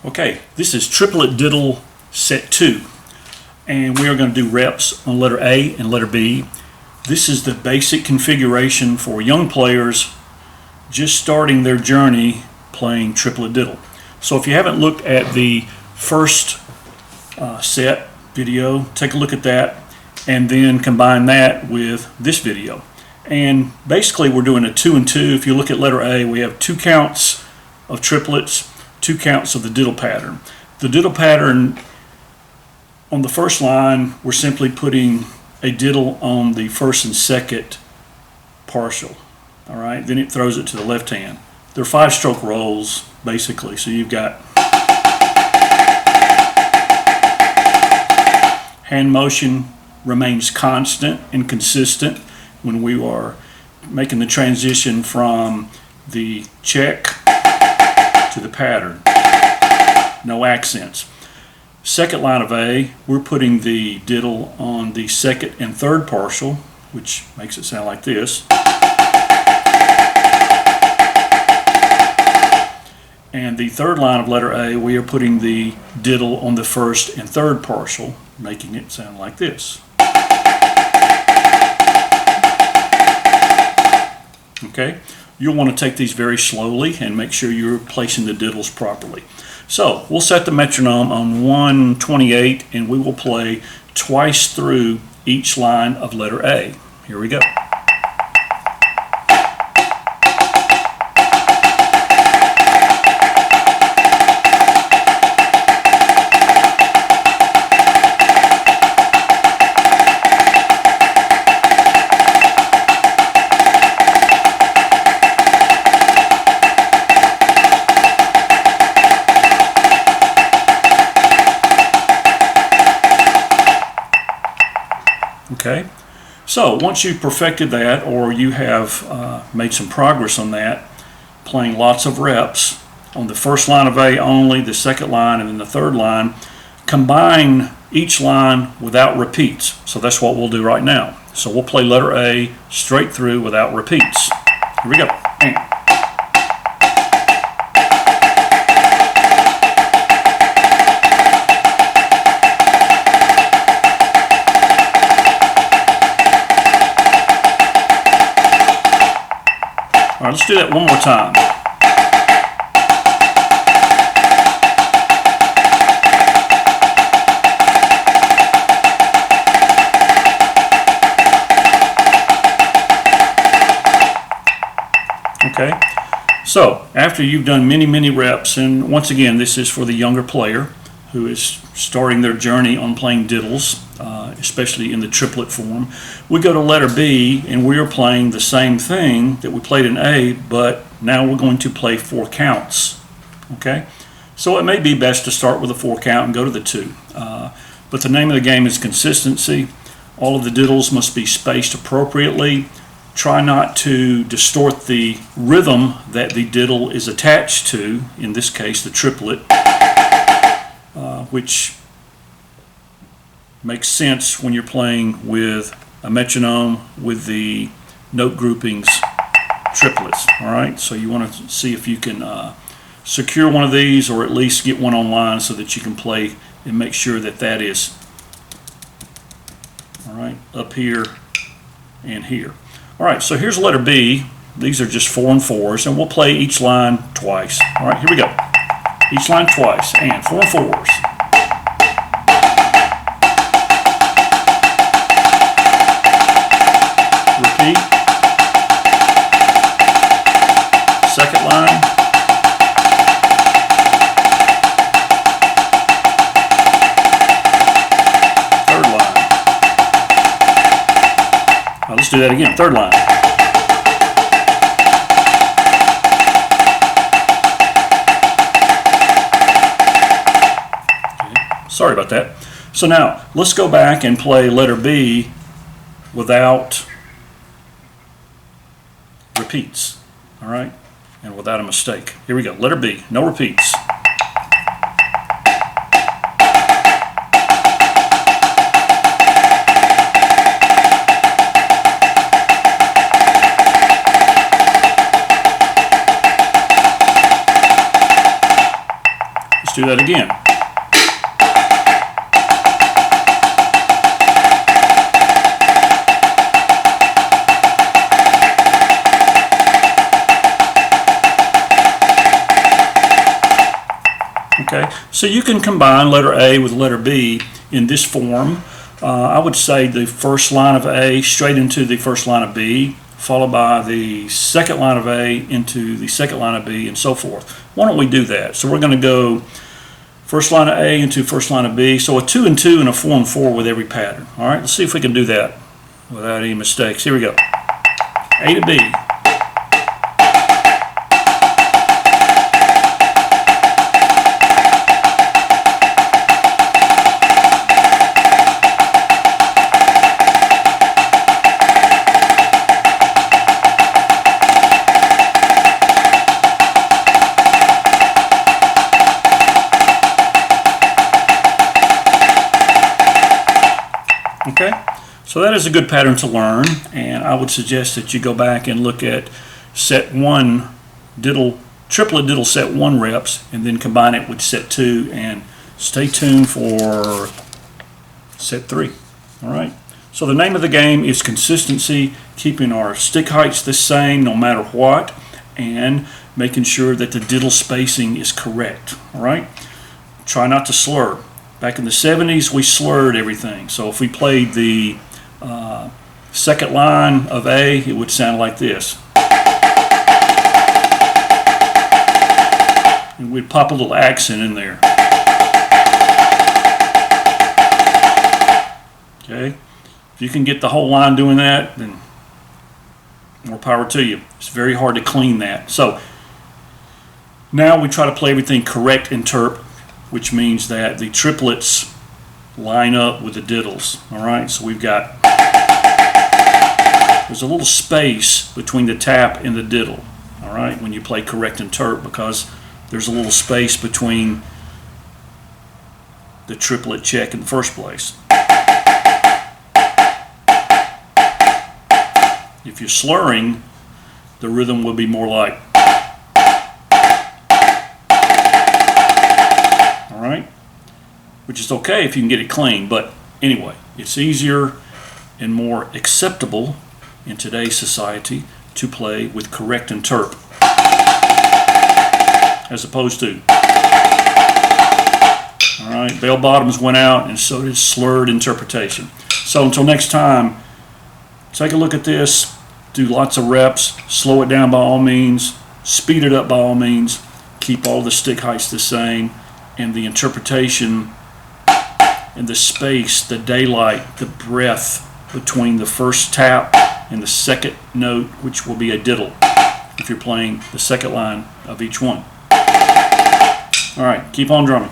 Okay, this is Triplet Diddle Set 2, and we are going to do reps on letter A and letter B. This is the basic configuration for young players just starting their journey playing Triplet Diddle. So if you haven't looked at the first set video, take a look at that and then combine that with this video. And basically we're doing a 2 and 2. If you look at letter A, we have 2 counts of triplets, 2 counts of the diddle pattern. The diddle pattern on the first line, we're simply putting a diddle on the first and second partial. All right, then it throws it to the left hand. They're 5-stroke rolls basically. So you've got hand motion remains constant and consistent when we are making the transition from the check to the pattern. No accents. Second line of A, we're putting the diddle on the second and third partial, which makes it sound like this. And the third line of letter A, we are putting the diddle on the first and third partial, making it sound like this. Okay, you'll want to take these very slowly and make sure you're placing the diddles properly. So we'll set the metronome on 128 and we will play twice through each line of letter A. Here we go. Okay, so once you've perfected that, or you have made some progress on that, playing lots of reps on the first line of A only, the second line, and then the third line, combine each line without repeats. So that's what we'll do right now. So we'll play letter A straight through without repeats. Here we go. And. All right, let's do that one more time. Okay, so after you've done many reps, and once again, this is for the younger player who is starting their journey on playing diddles, especially in the triplet form, we go to letter B and we are playing the same thing that we played in A, but now we're going to play 4 counts. Okay, so it may be best to start with a 4 count and go to the 2, but the name of the game is consistency. All of the diddles must be spaced appropriately. Try not to distort the rhythm that the diddle is attached to, in this case the triplet, which makes sense when you're playing with a metronome with the note groupings triplets. All right, so you want to see if you can secure one of these, or at least get one online so that you can play and make sure that that is all right up here and here. All right, so here's letter B. These are just 4 and 4s, and we'll play each line twice. All right, here we go. Each line twice, and 4 and 4s. Repeat. Second line. Third line. Now let's do that again. Third line. Okay. Sorry about that. So now let's go back and play letter B without repeats, all right, and without a mistake. Here we go, letter B, no repeats. do that again. Okay, so you can combine letter A with letter B in this form. I would say the first line of A straight into the first line of B, followed by the second line of A into the second line of B, and so forth. Why don't we do that? So we're going to go first line of A into first line of B. So a 2 and 2 and a 4 and 4 with every pattern. All right, let's see if we can do that without any mistakes. Here we go. A to B. Okay, so that is a good pattern to learn, and I would suggest that you go back and look at set 1 triplet diddle set 1 reps, and then combine it with set 2, and stay tuned for set 3. All right, so the name of the game is consistency, keeping our stick heights the same no matter what, and making sure that the diddle spacing is correct. All right, try not to slur. Back in the 70s, we slurred everything. So if we played the second line of A, it would sound like this. And we'd pop a little accent in there. Okay? If you can get the whole line doing that, then more power to you. It's very hard to clean that. So now we try to play everything correct in terp, which means that the triplets line up with the diddles. All right, so we've got, there's a little space between the tap and the diddle, all right, when you play correct and terp, because there's a little space between the triplet check in the first place. If you're slurring, the rhythm will be more like, which is okay if you can get it clean, but anyway, it's easier and more acceptable in today's society to play with correct and terp as opposed to, all right, bell bottoms went out, and so did slurred interpretation. So until next time, take a look at this, do lots of reps, slow it down by all means, speed it up by all means, keep all the stick heights the same, and the interpretation and the space, the daylight, the breath between the first tap and the second note, which will be a diddle if you're playing the second line of each one. All right, keep on drumming.